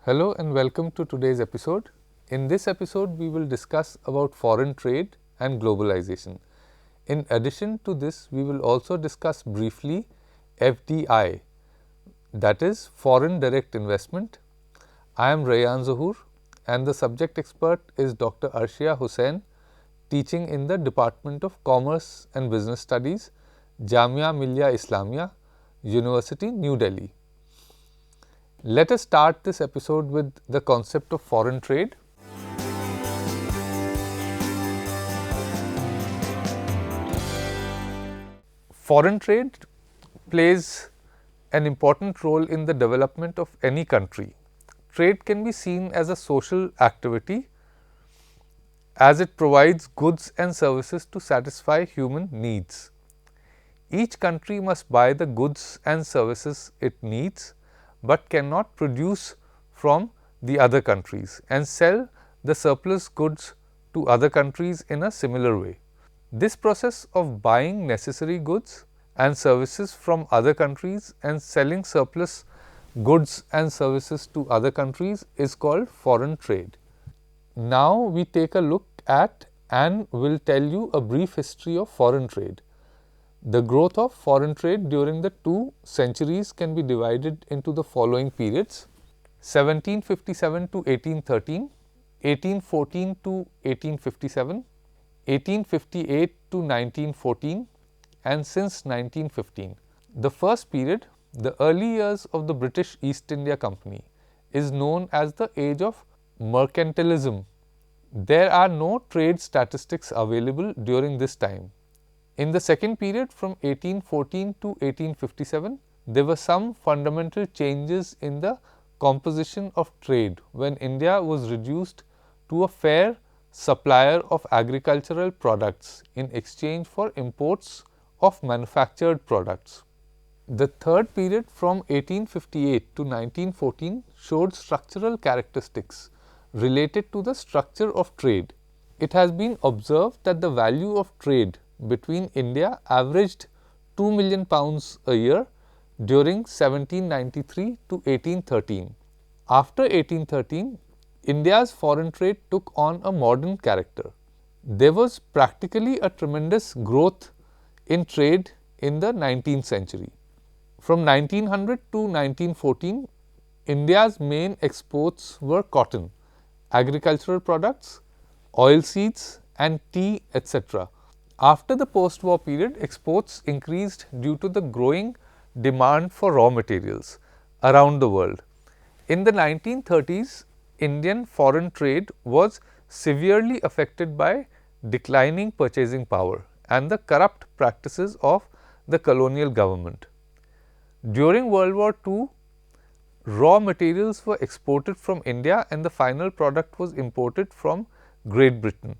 Hello and welcome to today's episode. In this episode, we will discuss about foreign trade and globalization. In addition to this, we will also discuss briefly FDI, that is Foreign Direct Investment. I am Rayyan Zahoor and the subject expert is Dr. Arshia Hussain, teaching in the Department of Commerce and Business Studies, Jamia Millia Islamia, University, New Delhi. Let us start this episode with the concept of foreign trade. Foreign trade plays an important role in the development of any country. Trade can be seen as a social activity as it provides goods and services to satisfy human needs. Each country must buy the goods and services it needs, but cannot produce from the other countries and sell the surplus goods to other countries in a similar way. This process of buying necessary goods and services from other countries and selling surplus goods and services to other countries is called foreign trade. Now, we take a look at and will tell you a brief history of foreign trade. The growth of foreign trade during the 2 centuries can be divided into the following periods: 1757 to 1813, 1814 to 1857, 1858 to 1914 and since 1915. The first period, the early years of the British East India Company, is known as the age of mercantilism. There are no trade statistics available during this time. In the second period, from 1814 to 1857, there were some fundamental changes in the composition of trade when India was reduced to a fair supplier of agricultural products in exchange for imports of manufactured products. The third period, from 1858 to 1914, showed structural characteristics related to the structure of trade. It has been observed that the value of trade between India averaged £2 million a year during 1793 to 1813. After 1813, India's foreign trade took on a modern character. There was practically a tremendous growth in trade in the 19th century. From 1900 to 1914, India's main exports were cotton, agricultural products, oilseeds and tea, etc. After the post-war period, exports increased due to the growing demand for raw materials around the world. In the 1930s, Indian foreign trade was severely affected by declining purchasing power and the corrupt practices of the colonial government. During World War II, raw materials were exported from India and the final product was imported from Great Britain,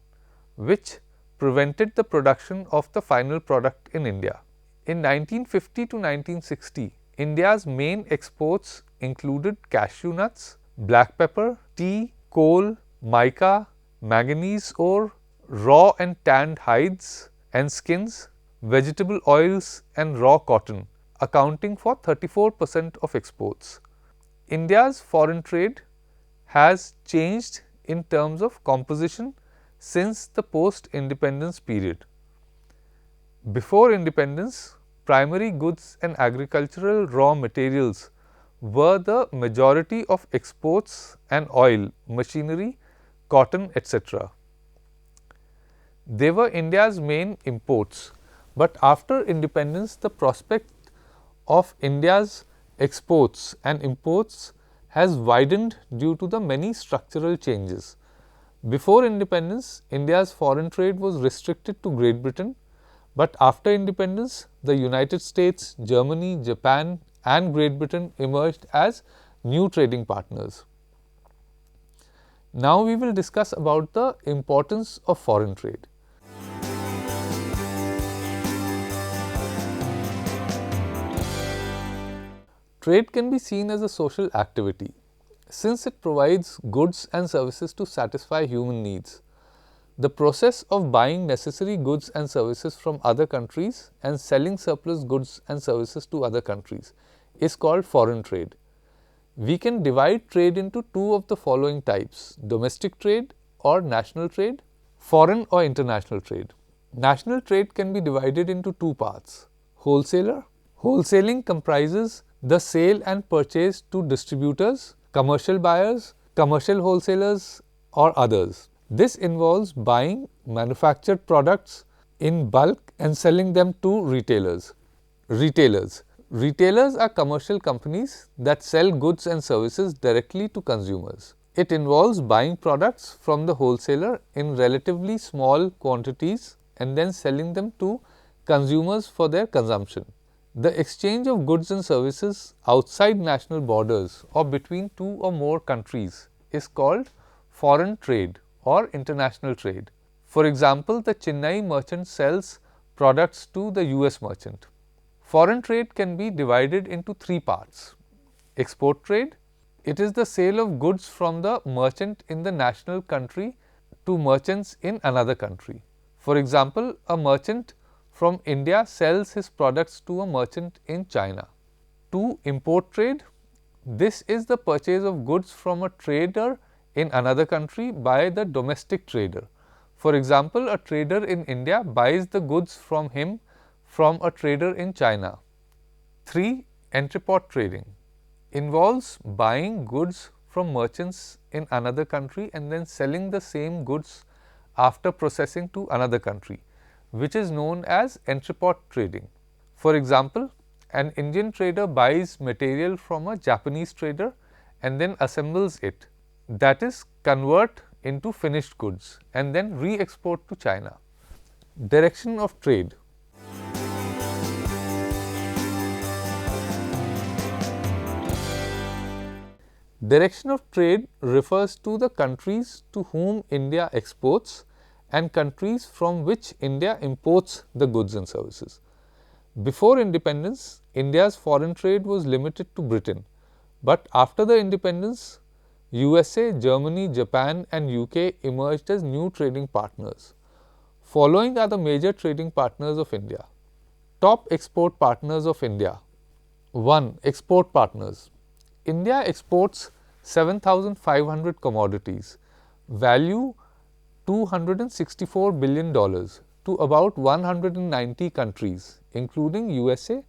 which prevented the production of the final product in India. In 1950 to 1960, India's main exports included cashew nuts, black pepper, tea, coal, mica, manganese ore, raw and tanned hides and skins, vegetable oils and raw cotton, accounting for 34% of exports. India's foreign trade has changed in terms of composition since the post-independence period. Before independence, primary goods and agricultural raw materials were the majority of exports and oil, machinery, cotton, etc. They were India's main imports, but after independence, the prospect of India's exports and imports has widened due to the many structural changes. Before independence, India's foreign trade was restricted to Great Britain, but after independence, the United States, Germany, Japan and Great Britain emerged as new trading partners. Now, we will discuss about the importance of foreign trade. Trade can be seen as a social activity, since it provides goods and services to satisfy human needs. The process of buying necessary goods and services from other countries and selling surplus goods and services to other countries is called foreign trade. We can divide trade into two of the following types: domestic trade or national trade, foreign or international trade. National trade can be divided into two parts: wholesaler. Wholesaling comprises the sale and purchase to distributors, commercial buyers, commercial wholesalers, or others. This involves buying manufactured products in bulk and selling them to retailers. Retailers are commercial companies that sell goods and services directly to consumers. It involves buying products from the wholesaler in relatively small quantities and then selling them to consumers for their consumption. The exchange of goods and services outside national borders or between two or more countries is called foreign trade or international trade. For example, the Chennai merchant sells products to the US merchant. Foreign trade can be divided into three parts. Export trade. It is the sale of goods from the merchant in the national country to merchants in another country. For example, a merchant from India sells his products to a merchant in China. 2. Import trade. This is the purchase of goods from a trader in another country by the domestic trader. For example, a trader in India buys the goods from him from a trader in China. 3. Entrepot trading involves buying goods from merchants in another country and then selling the same goods after processing to another country, which is known as entrepot trading. For example, an Indian trader buys material from a Japanese trader and then assembles it, that is, convert into finished goods and then re-export to China. Direction of trade. Direction of trade refers to the countries to whom India exports and countries from which India imports the goods and services. Before independence, India's foreign trade was limited to Britain, but after the independence, USA, Germany, Japan and UK emerged as new trading partners. Following are the major trading partners of India. Top export partners of India. 1. Export partners. India exports 7,500 commodities, value $264 billion to about 190 countries, including USA,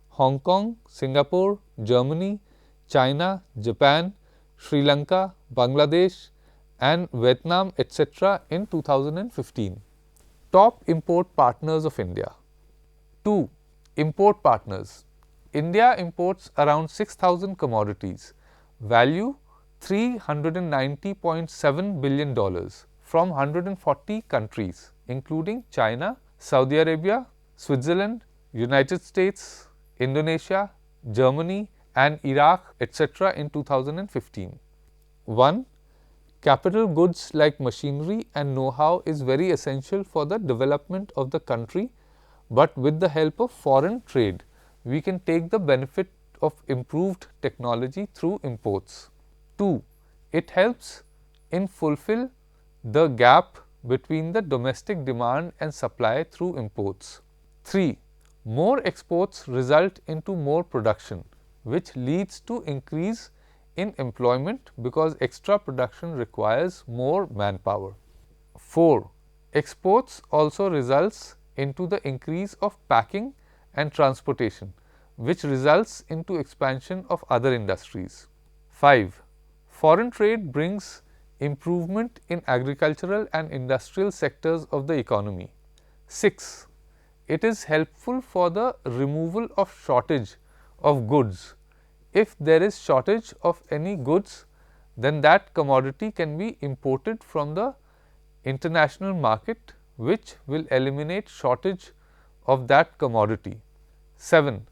Hong Kong, Singapore, Germany, China, Japan, Sri Lanka, Bangladesh and Vietnam, etc. in 2015. Top import partners of India. 2. Import partners. India imports around 6,000 commodities, value $390.7 billion from 140 countries, including China, Saudi Arabia, Switzerland, United States, Indonesia, Germany and Iraq, etc. in 2015. 1. Capital goods like machinery and know-how is very essential for the development of the country, but with the help of foreign trade, we can take the benefit of improved technology through imports. 2. It helps in fulfill the gap between the domestic demand and supply through imports. 3. More exports result into more production, which leads to increase in employment because extra production requires more manpower. 4. Exports also results into the increase of packing and transportation, which results into expansion of other industries. 5. Foreign trade brings improvement in agricultural and industrial sectors of the economy. 6. It is helpful for the removal of shortage of goods. If there is shortage of any goods, then that commodity can be imported from the international market, which will eliminate shortage of that commodity. 7.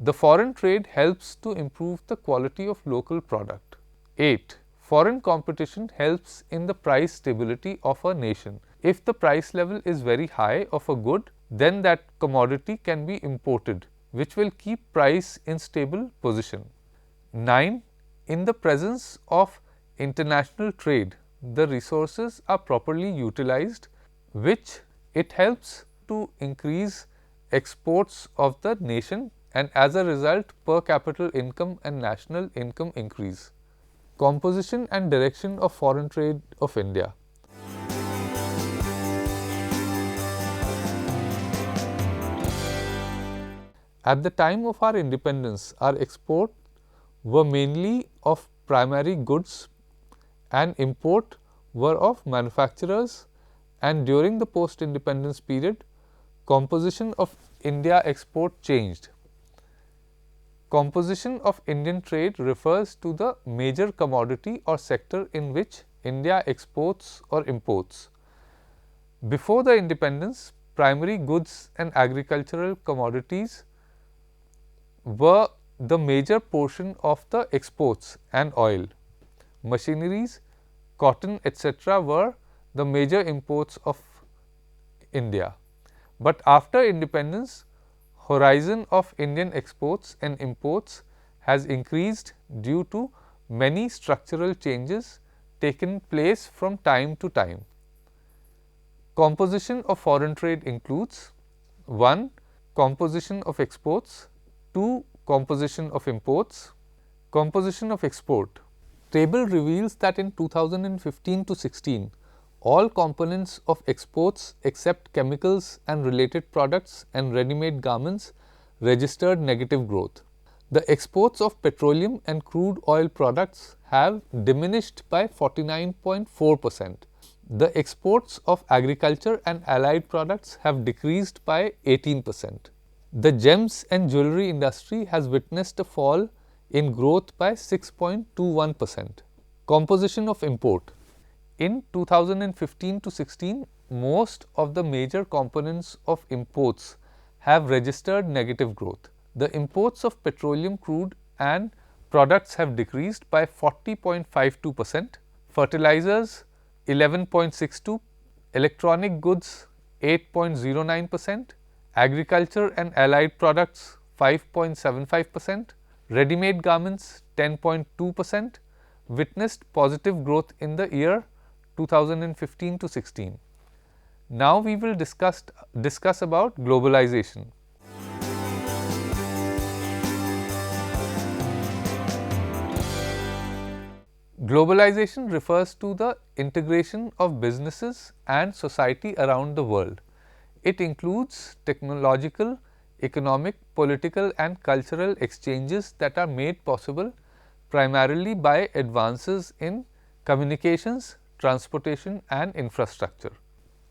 The foreign trade helps to improve the quality of local product. 8. Foreign competition helps in the price stability of a nation. If the price level is very high of a good, then that commodity can be imported, which will keep price in stable position. 9. In the presence of international trade, the resources are properly utilized, which it helps to increase exports of the nation and as a result per capita income and national income increase. Composition and direction of foreign trade of India. At the time of our independence, our exports were mainly of primary goods and import were of manufacturers, and during the post-independence period, composition of India export changed. Composition of Indian trade refers to the major commodity or sector in which India exports or imports. Before the independence, primary goods and agricultural commodities were the major portion of the exports, and oil, machineries, cotton, etc. were the major imports of India. But after independence, horizon of Indian exports and imports has increased due to many structural changes taken place from time to time. Composition of foreign trade includes 1. Composition of exports, 2. Composition of imports. Composition of export. Table reveals that in 2015 to 16, all components of exports except chemicals and related products and ready-made garments registered negative growth. The exports of petroleum and crude oil products have diminished by 49.4%. The exports of agriculture and allied products have decreased by 18%. The gems and jewelry industry has witnessed a fall in growth by 6.21%. Composition of import. In 2015 to 16, most of the major components of imports have registered negative growth. The imports of petroleum crude and products have decreased by 40.52%, fertilizers 11.62%, electronic goods 8.09%, agriculture and allied products 5.75%, ready-made garments 10.2%, witnessed positive growth in the year 2015 to 16. Now we will discuss about globalization. Globalization refers to the integration of businesses and society around the world. It includes technological, economic, political and cultural exchanges that are made possible primarily by advances in communications, transportation and infrastructure.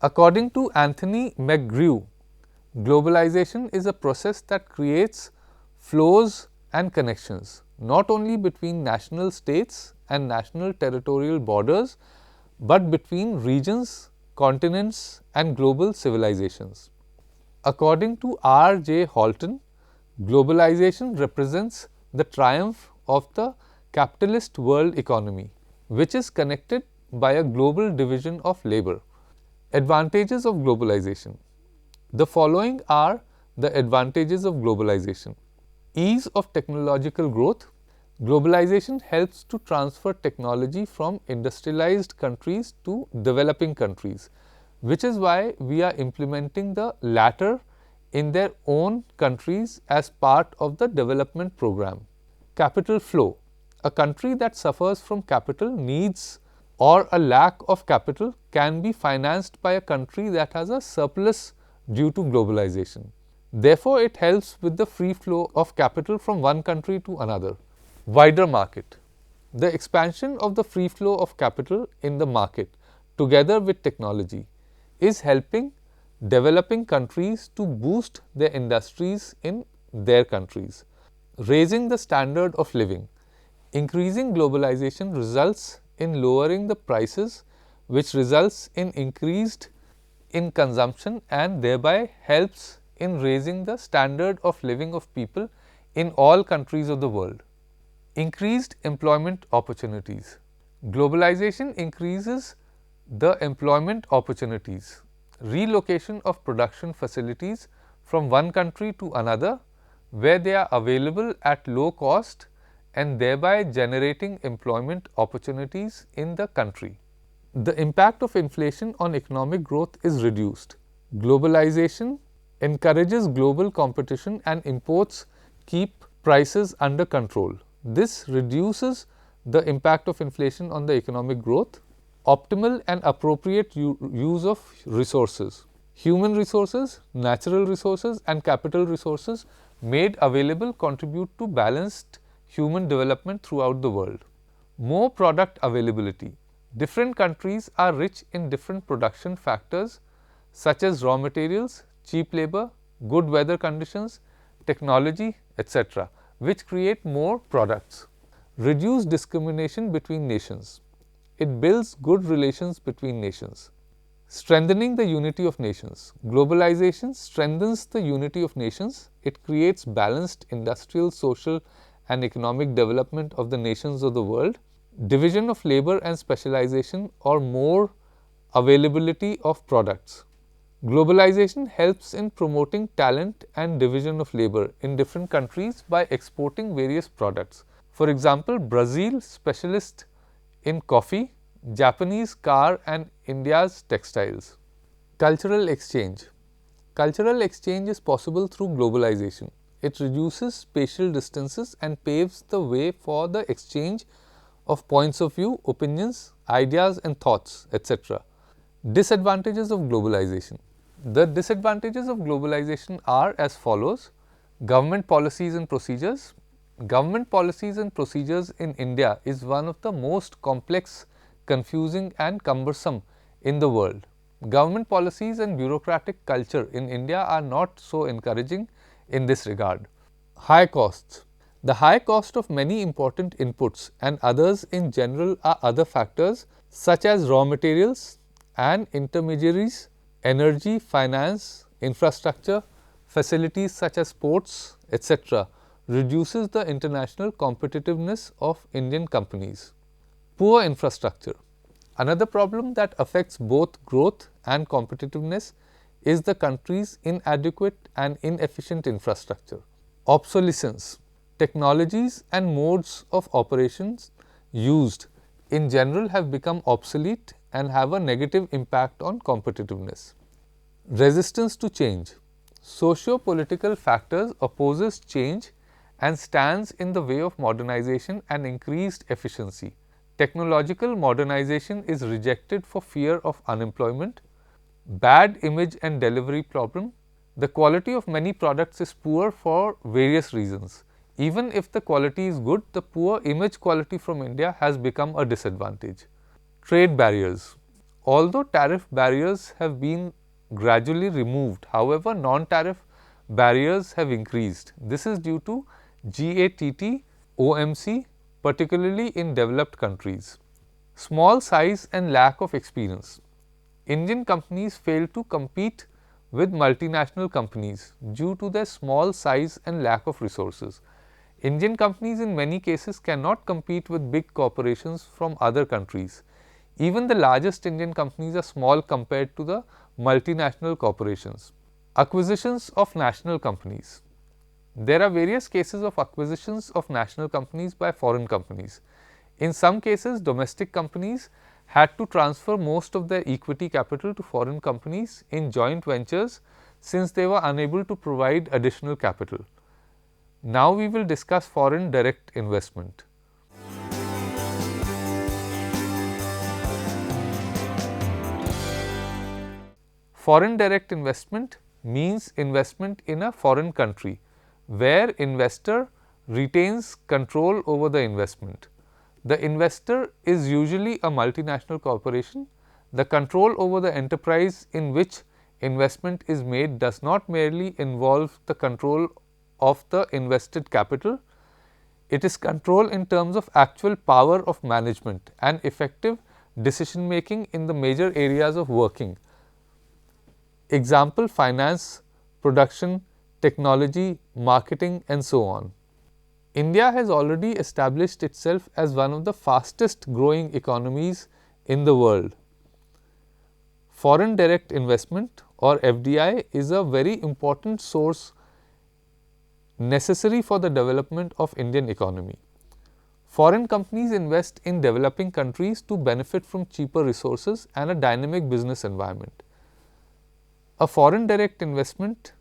According to Anthony McGrew, globalization is a process that creates flows and connections, not only between national states and national territorial borders, but between regions, continents and global civilizations. According to R.J. Halton, globalization represents the triumph of the capitalist world economy, which is connected by a global division of labor. Advantages of globalization. The following are the advantages of globalization. Ease of technological growth. Globalization helps to transfer technology from industrialized countries to developing countries, which is why we are implementing the latter in their own countries as part of the development program. Capital flow. A country that suffers from capital needs or a lack of capital can be financed by a country that has a surplus due to globalization. Therefore, it helps with the free flow of capital from one country to another. Wider market. The expansion of the free flow of capital in the market together with technology is helping developing countries to boost their industries in their countries. Raising the standard of living. Increasing globalization results in lowering the prices, which results in increased in consumption and thereby helps in raising the standard of living of people in all countries of the world. Increased employment opportunities. Globalization increases the employment opportunities. Relocation of production facilities from one country to another where they are available at low cost and thereby generating employment opportunities in the country. The impact of inflation on economic growth is reduced. Globalization encourages global competition and imports keep prices under control. This reduces the impact of inflation on the economic growth. Optimal and appropriate use of resources. Human resources, natural resources and capital resources made available contribute to balanced human development throughout the world. More product availability. Different countries are rich in different production factors such as raw materials, cheap labor, good weather conditions, technology, etc., which create more products. Reduce discrimination between nations. It builds good relations between nations. Strengthening the unity of nations. Globalization strengthens the unity of nations. It creates balanced industrial, social and economic development of the nations of the world. Division of labor and specialization or more availability of products. Globalization helps in promoting talent and division of labor in different countries by exporting various products. For example, Brazil specialist in coffee, Japanese car and India's textiles. Cultural exchange. Cultural exchange is possible through globalization. It reduces spatial distances and paves the way for the exchange of points of view, opinions, ideas and thoughts, etc. Disadvantages of globalization. The disadvantages of globalization are as follows. Government policies and procedures. Government policies and procedures in India is one of the most complex, confusing and cumbersome in the world. Government policies and bureaucratic culture in India are not so encouraging in this regard. High costs. The high cost of many important inputs and others in general are other factors such as raw materials and intermediaries, energy, finance, infrastructure, facilities such as ports, etc. reduces the international competitiveness of Indian companies. Poor infrastructure. Another problem that affects both growth and competitiveness is the country's inadequate and inefficient infrastructure. Obsolescence. Technologies and modes of operations used in general have become obsolete and have a negative impact on competitiveness. Resistance to change. Socio-political factors opposes change and stands in the way of modernization and increased efficiency. Technological modernization is rejected for fear of unemployment. Bad image and delivery problem. The quality of many products is poor for various reasons. Even if the quality is good, the poor image quality from India has become a disadvantage. Trade barriers. Although tariff barriers have been gradually removed, however, non-tariff barriers have increased. This is due to GATT, OMC, particularly in developed countries. Small size and lack of experience. Indian companies fail to compete with multinational companies due to their small size and lack of resources. Indian companies in many cases cannot compete with big corporations from other countries. Even the largest Indian companies are small compared to the multinational corporations. Acquisitions of national companies. There are various cases of acquisitions of national companies by foreign companies. In some cases, domestic companies had to transfer most of their equity capital to foreign companies in joint ventures since they were unable to provide additional capital. Now we will discuss foreign direct investment. Foreign direct investment means investment in a foreign country where investor retains control over the investment. The investor is usually a multinational corporation. The control over the enterprise in which investment is made does not merely involve the control of the invested capital. It is control in terms of actual power of management and effective decision making in the major areas of working. Example, finance, production, technology, marketing and so on. India has already established itself as one of the fastest growing economies in the world. Foreign direct investment or FDI is a very important source necessary for the development of Indian economy. Foreign companies invest in developing countries to benefit from cheaper resources and a dynamic business environment. A foreign direct investment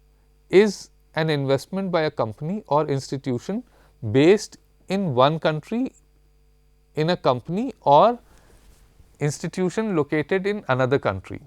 is an investment by a company or institution based in one country in a company or institution located in another country.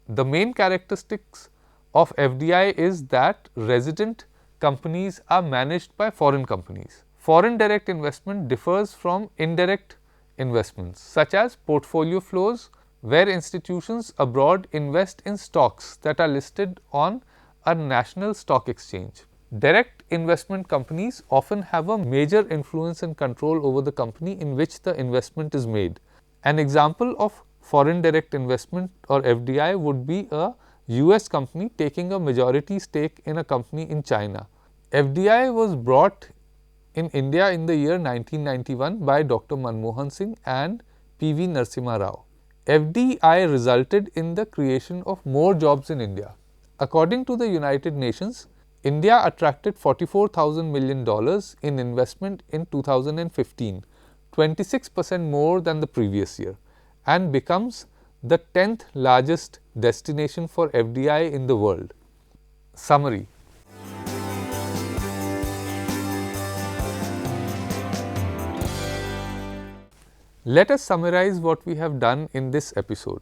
The main characteristics of FDI is that resident companies are managed by foreign companies. Foreign direct investment differs from indirect investments such as portfolio flows, where institutions abroad invest in stocks that are listed on a national stock exchange. Direct investment companies often have a major influence and control over the company in which the investment is made. An example of foreign direct investment or FDI would be a US company taking a majority stake in a company in China. FDI was brought in India in the year 1991 by Dr. Manmohan Singh and P.V. Narasimha Rao. FDI resulted in the creation of more jobs in India. According to the United Nations, India attracted $44,000 million in investment in 2015, 26% more than the previous year, and becomes the 10th largest destination for FDI in the world. Summary. Let us summarize what we have done in this episode.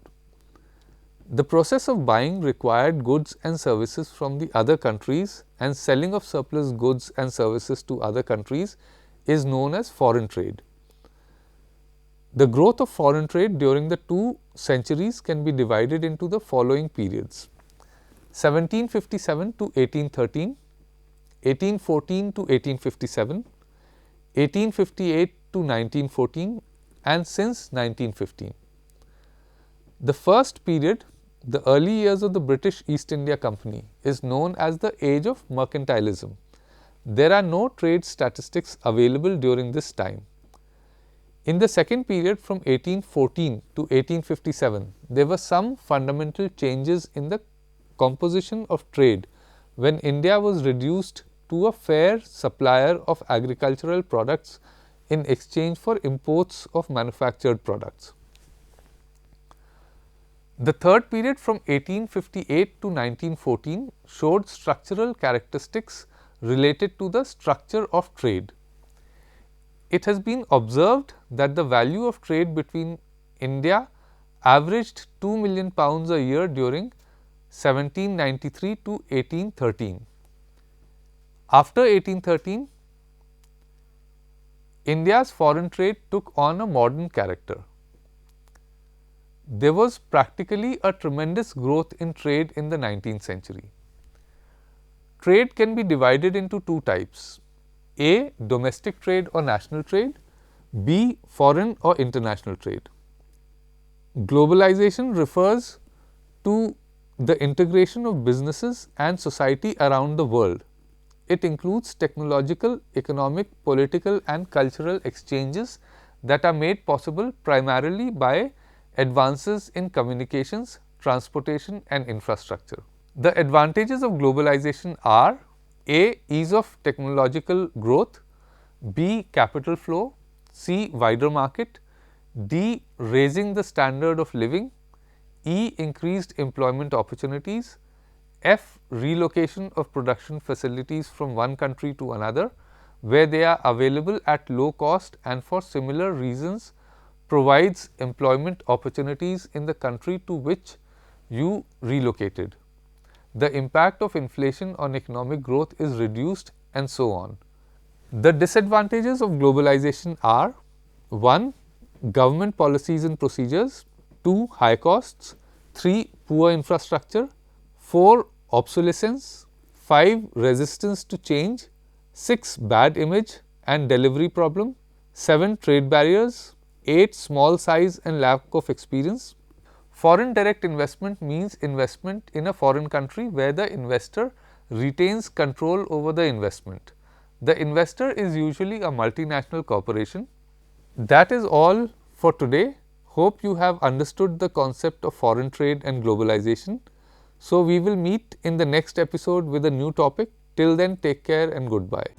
The process of buying required goods and services from the other countries and selling of surplus goods and services to other countries is known as foreign trade. The growth of foreign trade during the 2 centuries can be divided into the following periods: 1757 to 1813, 1814 to 1857, 1858 to 1914, and since 1915. The first period, the early years of the British East India Company, is known as the age of mercantilism. There are no trade statistics available during this time. In the second period, from 1814 to 1857, there were some fundamental changes in the composition of trade when India was reduced to a fair supplier of agricultural products in exchange for imports of manufactured products. The third period, from 1858 to 1914, showed structural characteristics related to the structure of trade. It has been observed that the value of trade between India averaged £2 million a year during 1793 to 1813. After 1813, India's foreign trade took on a modern character. There was practically a tremendous growth in trade in the 19th century. Trade can be divided into 2 types: A. Domestic trade or national trade, B. Foreign or international trade. Globalization refers to the integration of businesses and society around the world. It includes technological, economic, political and cultural exchanges that are made possible primarily by advances in communications, transportation and infrastructure. The advantages of globalization are: A. Ease of technological growth, B. Capital flow, C. Wider market, D. Raising the standard of living, E. Increased employment opportunities, F. Relocation of production facilities from one country to another where they are available at low cost and for similar reasons provides employment opportunities in the country to which you relocated. The impact of inflation on economic growth is reduced, and so on. The disadvantages of globalization are: 1. Government policies and procedures, 2. High costs, 3. Poor infrastructure, 4. Obsolescence, 5. Resistance to change, 6. Bad image and delivery problem, 7. Trade barriers, 8. Small size and lack of experience. Foreign direct investment means investment in a foreign country where the investor retains control over the investment. The investor is usually a multinational corporation. That is all for today. Hope you have understood the concept of foreign trade and globalization. So, we will meet in the next episode with a new topic. Till then, take care and goodbye.